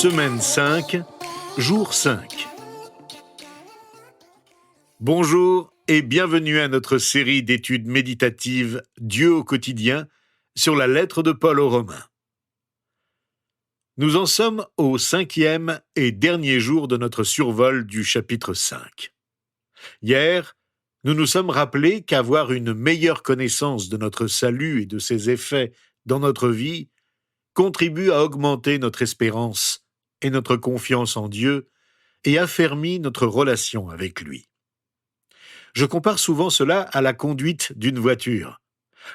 Semaine 5, jour 5. Bonjour et bienvenue à notre série d'études méditatives Dieu au quotidien sur la lettre de Paul aux Romains. Nous en sommes au 5e et dernier jour de notre survol du chapitre 5. Hier, nous nous sommes rappelés qu'avoir une meilleure connaissance de notre salut et de ses effets dans notre vie contribue à augmenter notre espérance et notre confiance en Dieu et affermit notre relation avec lui. Je compare souvent cela à la conduite d'une voiture.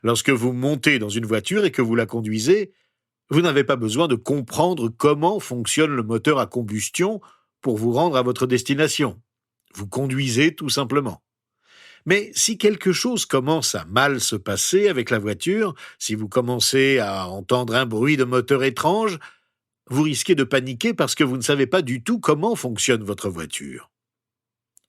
Lorsque vous montez dans une voiture et que vous la conduisez, vous n'avez pas besoin de comprendre comment fonctionne le moteur à combustion pour vous rendre à votre destination. Vous conduisez tout simplement. Mais si quelque chose commence à mal se passer avec la voiture, si vous commencez à entendre un bruit de moteur étrange, vous risquez de paniquer parce que vous ne savez pas du tout comment fonctionne votre voiture.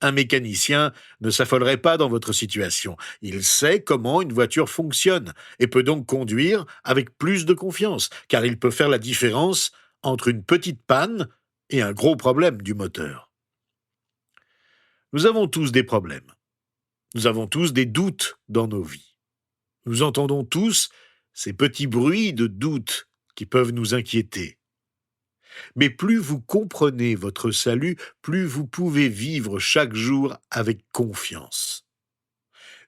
Un mécanicien ne s'affolerait pas dans votre situation. Il sait comment une voiture fonctionne et peut donc conduire avec plus de confiance, car il peut faire la différence entre une petite panne et un gros problème du moteur. Nous avons tous des problèmes. Nous avons tous des doutes dans nos vies. Nous entendons tous ces petits bruits de doute qui peuvent nous inquiéter. Mais plus vous comprenez votre salut, plus vous pouvez vivre chaque jour avec confiance.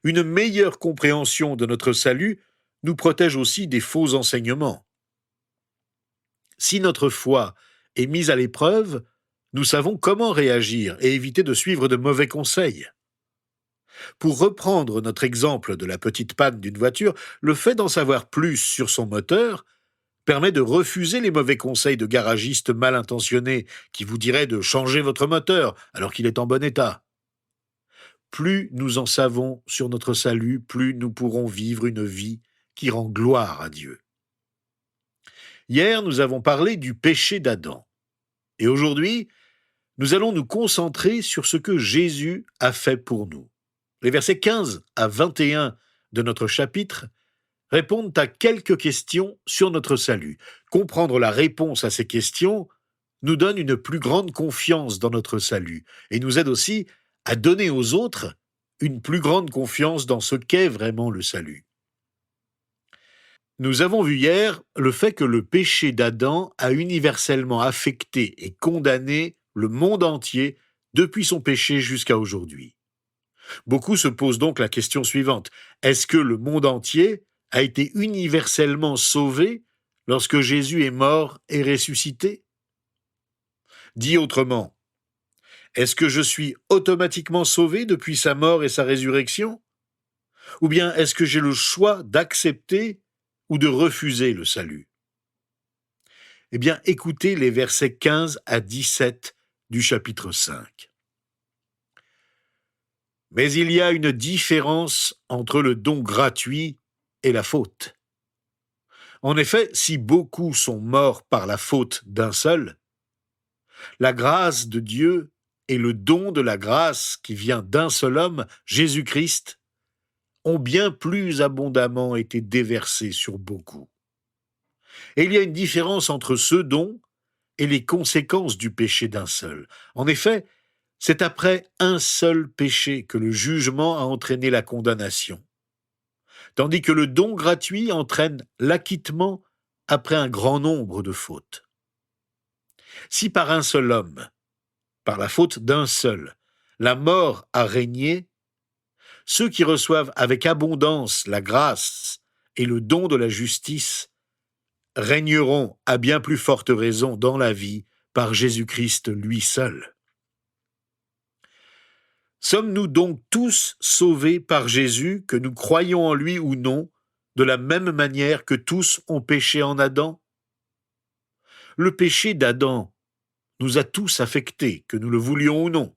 Une meilleure compréhension de notre salut nous protège aussi des faux enseignements. Si notre foi est mise à l'épreuve, nous savons comment réagir et éviter de suivre de mauvais conseils. Pour reprendre notre exemple de la petite panne d'une voiture, le fait d'en savoir plus sur son moteur permet de refuser les mauvais conseils de garagistes mal intentionnés qui vous diraient de changer votre moteur alors qu'il est en bon état. Plus nous en savons sur notre salut, plus nous pourrons vivre une vie qui rend gloire à Dieu. Hier, nous avons parlé du péché d'Adam. Et aujourd'hui, nous allons nous concentrer sur ce que Jésus a fait pour nous. Les versets 15 à 21 de notre chapitre répondent à quelques questions sur notre salut. Comprendre la réponse à ces questions nous donne une plus grande confiance dans notre salut et nous aide aussi à donner aux autres une plus grande confiance dans ce qu'est vraiment le salut. Nous avons vu hier le fait que le péché d'Adam a universellement affecté et condamné le monde entier depuis son péché jusqu'à aujourd'hui. Beaucoup se posent donc la question suivante. Est-ce que le monde entier a été universellement sauvé lorsque Jésus est mort et ressuscité? Dit autrement, est-ce que je suis automatiquement sauvé depuis sa mort et sa résurrection? Ou bien est-ce que j'ai le choix d'accepter ou de refuser le salut? Eh bien, écoutez les versets 15 à 17 du chapitre 5. Mais il y a une différence entre le don gratuit et la faute. En effet, si beaucoup sont morts par la faute d'un seul, la grâce de Dieu et le don de la grâce qui vient d'un seul homme, Jésus-Christ, ont bien plus abondamment été déversés sur beaucoup. Et il y a une différence entre ce don et les conséquences du péché d'un seul. En effet, c'est après un seul péché que le jugement a entraîné la condamnation, tandis que le don gratuit entraîne l'acquittement après un grand nombre de fautes. Si par un seul homme, par la faute d'un seul, la mort a régné, ceux qui reçoivent avec abondance la grâce et le don de la justice régneront à bien plus forte raison dans la vie par Jésus-Christ lui seul. Sommes-nous donc tous sauvés par Jésus, que nous croyons en lui ou non, de la même manière que tous ont péché en Adam? Le péché d'Adam nous a tous affectés, que nous le voulions ou non.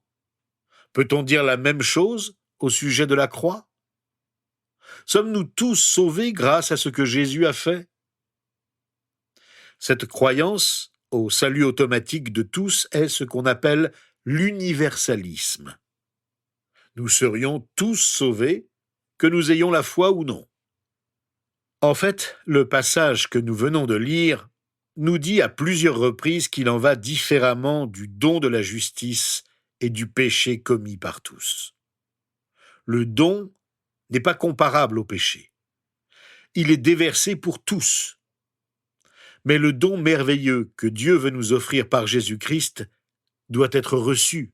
Peut-on dire la même chose au sujet de la croix? Sommes-nous tous sauvés grâce à ce que Jésus a fait? Cette croyance au salut automatique de tous est ce qu'on appelle l'universalisme. Nous serions tous sauvés, que nous ayons la foi ou non. En fait, le passage que nous venons de lire nous dit à plusieurs reprises qu'il en va différemment du don de la justice et du péché commis par tous. Le don n'est pas comparable au péché. Il est déversé pour tous. Mais le don merveilleux que Dieu veut nous offrir par Jésus-Christ doit être reçu.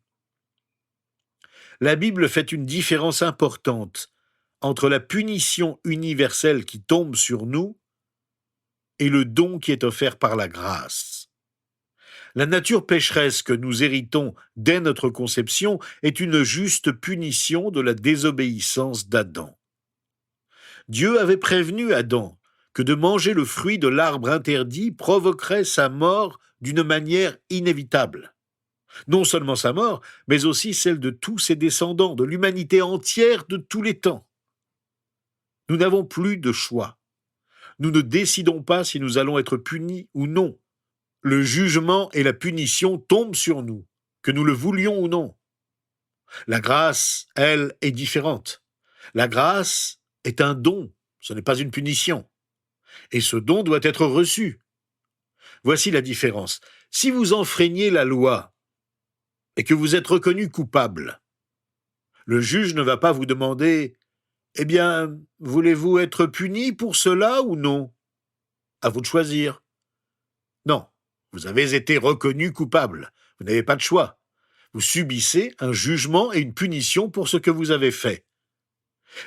La Bible fait une différence importante entre la punition universelle qui tombe sur nous et le don qui est offert par la grâce. La nature pécheresse que nous héritons dès notre conception est une juste punition de la désobéissance d'Adam. Dieu avait prévenu Adam que de manger le fruit de l'arbre interdit provoquerait sa mort d'une manière inévitable. Non seulement sa mort, mais aussi celle de tous ses descendants, de l'humanité entière de tous les temps. Nous n'avons plus de choix. Nous ne décidons pas si nous allons être punis ou non. Le jugement et la punition tombent sur nous, que nous le voulions ou non. La grâce, elle, est différente. La grâce est un don, ce n'est pas une punition. Et ce don doit être reçu. Voici la différence. Si vous enfreignez la loi et que vous êtes reconnu coupable, le juge ne va pas vous demander « Eh bien, voulez-vous être puni pour cela ou non ?» À vous de choisir. Non, vous avez été reconnu coupable. Vous n'avez pas de choix. Vous subissez un jugement et une punition pour ce que vous avez fait.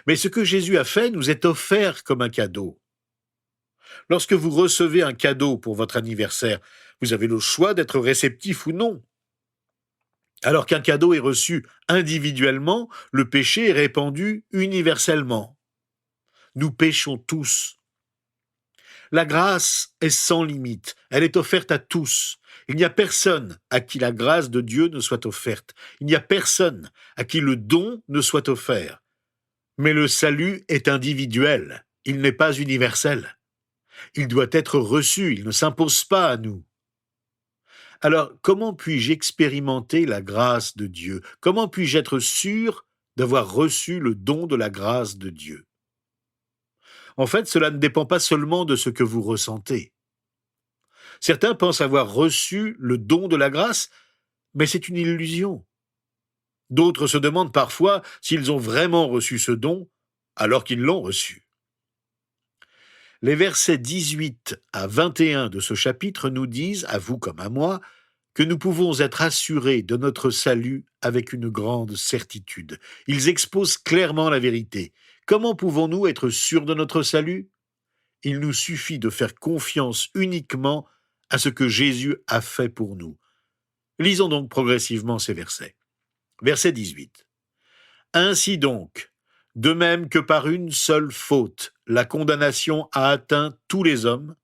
Mais ce que Jésus a fait nous est offert comme un cadeau. Lorsque vous recevez un cadeau pour votre anniversaire, vous avez le choix d'être réceptif ou non. Alors qu'un cadeau est reçu individuellement, le péché est répandu universellement. Nous péchons tous. La grâce est sans limite, elle est offerte à tous. Il n'y a personne à qui la grâce de Dieu ne soit offerte. Il n'y a personne à qui le don ne soit offert. Mais le salut est individuel, il n'est pas universel. Il doit être reçu, il ne s'impose pas à nous. Alors, comment puis-je expérimenter la grâce de Dieu? Comment puis-je être sûr d'avoir reçu le don de la grâce de Dieu? En fait, cela ne dépend pas seulement de ce que vous ressentez. Certains pensent avoir reçu le don de la grâce, mais c'est une illusion. D'autres se demandent parfois s'ils ont vraiment reçu ce don, alors qu'ils l'ont reçu. Les versets 18 à 21 de ce chapitre nous disent, à vous comme à moi, que nous pouvons être assurés de notre salut avec une grande certitude. Ils exposent clairement la vérité. Comment pouvons-nous être sûrs de notre salut? Il nous suffit de faire confiance uniquement à ce que Jésus a fait pour nous. Lisons donc progressivement ces versets. Verset 18. Ainsi donc, de même que par une seule faute, la condamnation a atteint tous les hommes,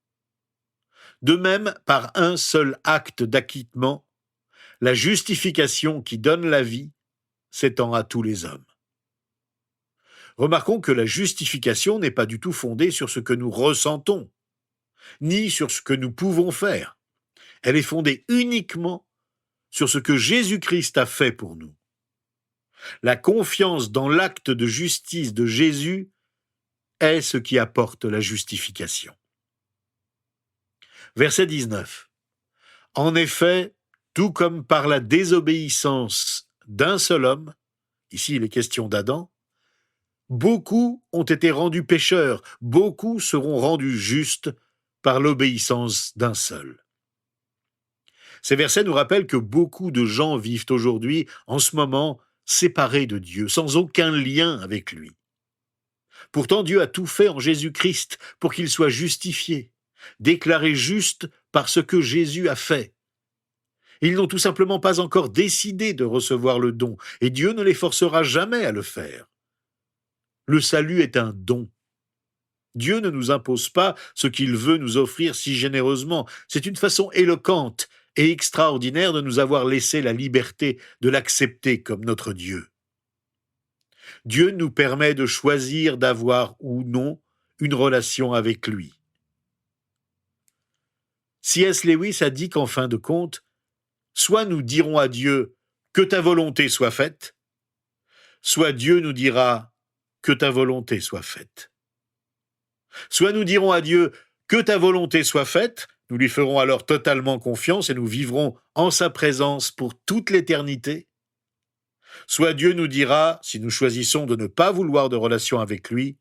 de même par un seul acte d'acquittement, la justification qui donne la vie s'étend à tous les hommes. Remarquons que la justification n'est pas du tout fondée sur ce que nous ressentons, ni sur ce que nous pouvons faire. Elle est fondée uniquement sur ce que Jésus-Christ a fait pour nous. La confiance dans l'acte de justice de Jésus est ce qui apporte la justification. Verset 19. En effet, tout comme par la désobéissance d'un seul homme, ici il est question d'Adam, beaucoup ont été rendus pécheurs, beaucoup seront rendus justes par l'obéissance d'un seul. Ces versets nous rappellent que beaucoup de gens vivent aujourd'hui, en ce moment, séparés de Dieu, sans aucun lien avec lui. Pourtant, Dieu a tout fait en Jésus-Christ pour qu'il soit justifié, déclaré juste par ce que Jésus a fait. Ils n'ont tout simplement pas encore décidé de recevoir le don, et Dieu ne les forcera jamais à le faire. Le salut est un don. Dieu ne nous impose pas ce qu'il veut nous offrir si généreusement. C'est une façon éloquente et extraordinaire de nous avoir laissé la liberté de l'accepter comme notre Dieu. Dieu nous permet de choisir d'avoir ou non une relation avec lui. C.S. Lewis a dit qu'en fin de compte, soit nous dirons à Dieu « que ta volonté soit faite », soit Dieu nous dira « que ta volonté soit faite ». Soit nous dirons à Dieu « que ta volonté soit faite », Nous lui ferons alors totalement confiance et nous vivrons en sa présence pour toute l'éternité. Soit Dieu nous dira, si nous choisissons de ne pas vouloir de relation avec lui,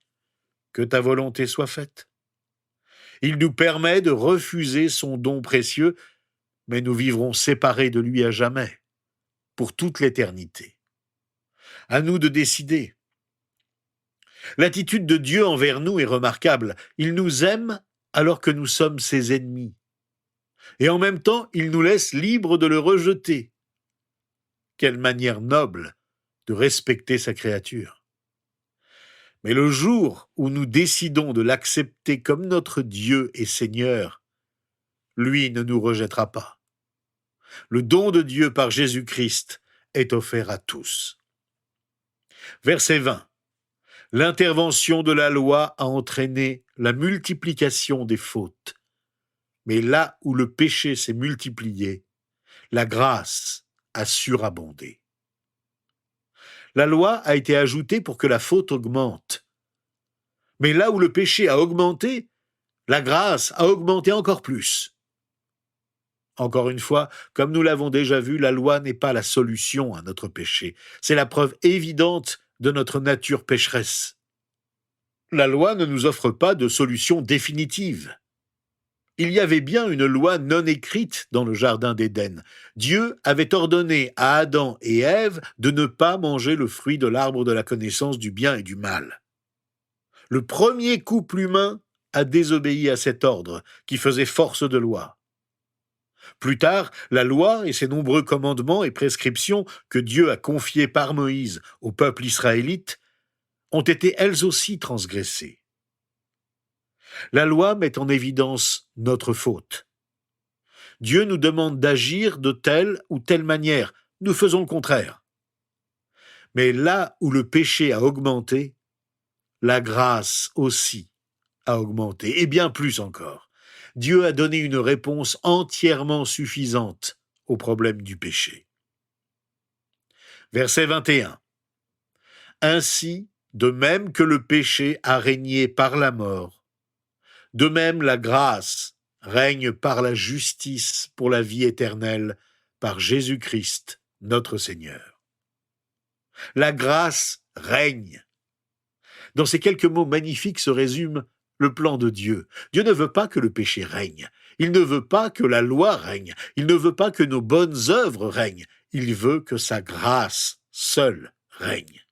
que ta volonté soit faite. Il nous permet de refuser son don précieux, mais nous vivrons séparés de lui à jamais, pour toute l'éternité. À nous de décider. L'attitude de Dieu envers nous est remarquable. Il nous aime alors que nous sommes ses ennemis. Et en même temps, il nous laisse libres de le rejeter. Quelle manière noble de respecter sa créature. Mais le jour où nous décidons de l'accepter comme notre Dieu et Seigneur, lui ne nous rejettera pas. Le don de Dieu par Jésus-Christ est offert à tous. Verset 20. L'intervention de la loi a entraîné la multiplication des fautes. Mais là où le péché s'est multiplié, la grâce a surabondé. La loi a été ajoutée pour que la faute augmente. Mais là où le péché a augmenté, la grâce a augmenté encore plus. Encore une fois, comme nous l'avons déjà vu, la loi n'est pas la solution à notre péché. C'est la preuve évidente de notre nature pécheresse. La loi ne nous offre pas de solution définitive. Il y avait bien une loi non écrite dans le jardin d'Éden. Dieu avait ordonné à Adam et Ève de ne pas manger le fruit de l'arbre de la connaissance du bien et du mal. Le premier couple humain a désobéi à cet ordre qui faisait force de loi. Plus tard, la loi et ses nombreux commandements et prescriptions que Dieu a confiés par Moïse au peuple israélite ont été elles aussi transgressées. La loi met en évidence notre faute. Dieu nous demande d'agir de telle ou telle manière. Nous faisons le contraire. Mais là où le péché a augmenté, la grâce aussi a augmenté, et bien plus encore. Dieu a donné une réponse entièrement suffisante au problème du péché. Verset 21. Ainsi, de même que le péché a régné par la mort, de même la grâce règne par la justice pour la vie éternelle, par Jésus-Christ, notre Seigneur. La grâce règne. Dans ces quelques mots magnifiques se résume le plan de Dieu. Dieu ne veut pas que le péché règne. Il ne veut pas que la loi règne. Il ne veut pas que nos bonnes œuvres règnent. Il veut que sa grâce seule règne.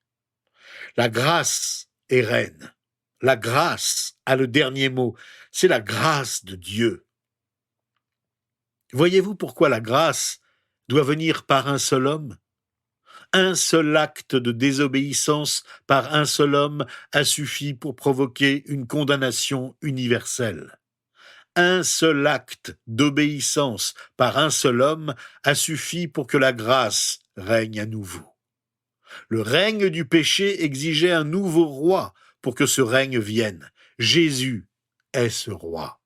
La grâce est reine. La grâce a le dernier mot. C'est la grâce de Dieu. Voyez-vous pourquoi la grâce doit venir par un seul homme ? Un seul acte de désobéissance par un seul homme a suffi pour provoquer une condamnation universelle. Un seul acte d'obéissance par un seul homme a suffi pour que la grâce règne à nouveau. Le règne du péché exigeait un nouveau roi pour que ce règne vienne. Jésus est ce roi.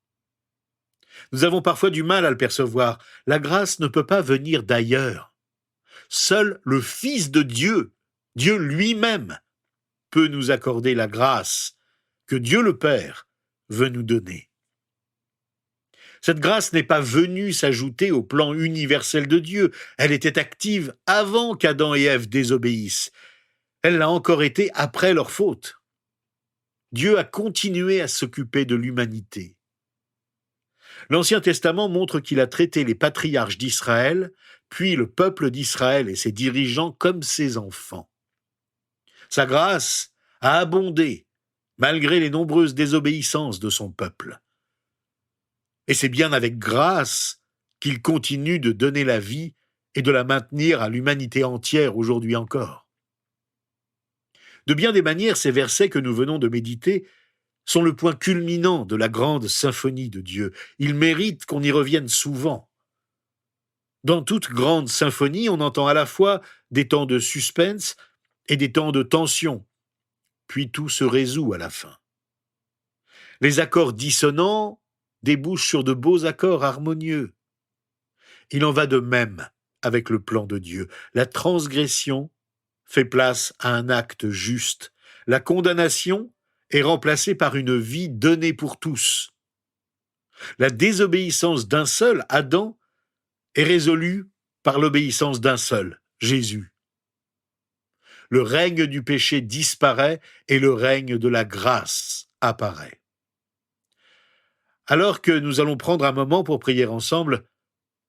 Nous avons parfois du mal à le percevoir. La grâce ne peut pas venir d'ailleurs. Seul le Fils de Dieu, Dieu lui-même, peut nous accorder la grâce que Dieu le Père veut nous donner. Cette grâce n'est pas venue s'ajouter au plan universel de Dieu. Elle était active avant qu'Adam et Ève désobéissent. Elle l'a encore été après leur faute. Dieu a continué à s'occuper de l'humanité. L'Ancien Testament montre qu'il a traité les patriarches d'Israël, puis le peuple d'Israël et ses dirigeants comme ses enfants. Sa grâce a abondé, malgré les nombreuses désobéissances de son peuple. Et c'est bien avec grâce qu'il continue de donner la vie et de la maintenir à l'humanité entière aujourd'hui encore. De bien des manières, ces versets que nous venons de méditer sont le point culminant de la grande symphonie de Dieu. Ils méritent qu'on y revienne souvent. Dans toute grande symphonie, on entend à la fois des temps de suspense et des temps de tension, puis tout se résout à la fin. Les accords dissonants débouchent sur de beaux accords harmonieux. Il en va de même avec le plan de Dieu. La transgression fait place à un acte juste. La condamnation est remplacée par une vie donnée pour tous. La désobéissance d'un seul, Adam, est résolue par l'obéissance d'un seul, Jésus. Le règne du péché disparaît et le règne de la grâce apparaît. Alors que nous allons prendre un moment pour prier ensemble,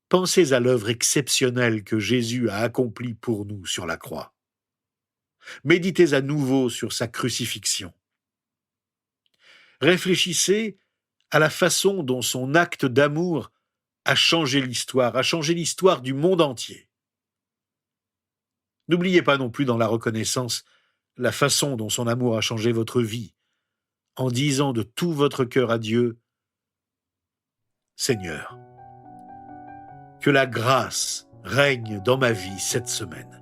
pensez à l'œuvre exceptionnelle que Jésus a accomplie pour nous sur la croix. Méditez à nouveau sur sa crucifixion. Réfléchissez à la façon dont son acte d'amour a changé l'histoire du monde entier. N'oubliez pas non plus dans la reconnaissance la façon dont son amour a changé votre vie, en disant de tout votre cœur à Dieu, « Seigneur, que la grâce règne dans ma vie cette semaine.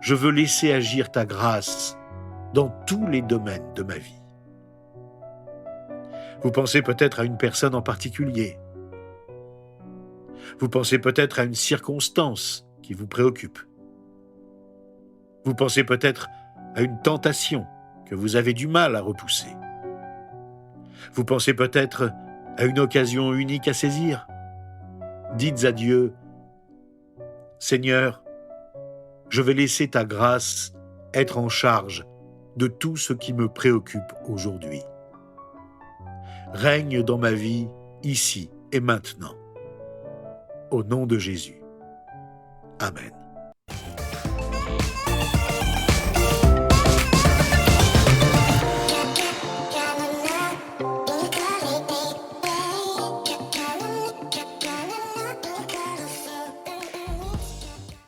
Je veux laisser agir ta grâce dans tous les domaines de ma vie. » Vous pensez peut-être à une personne en particulier. Vous pensez peut-être à une circonstance qui vous préoccupe. Vous pensez peut-être à une tentation que vous avez du mal à repousser. Vous pensez peut-être à une occasion unique à saisir. Dites à Dieu, « Seigneur, je vais laisser ta grâce être en charge de tout ce qui me préoccupe aujourd'hui. Règne dans ma vie ici et maintenant. Au nom de Jésus. Amen.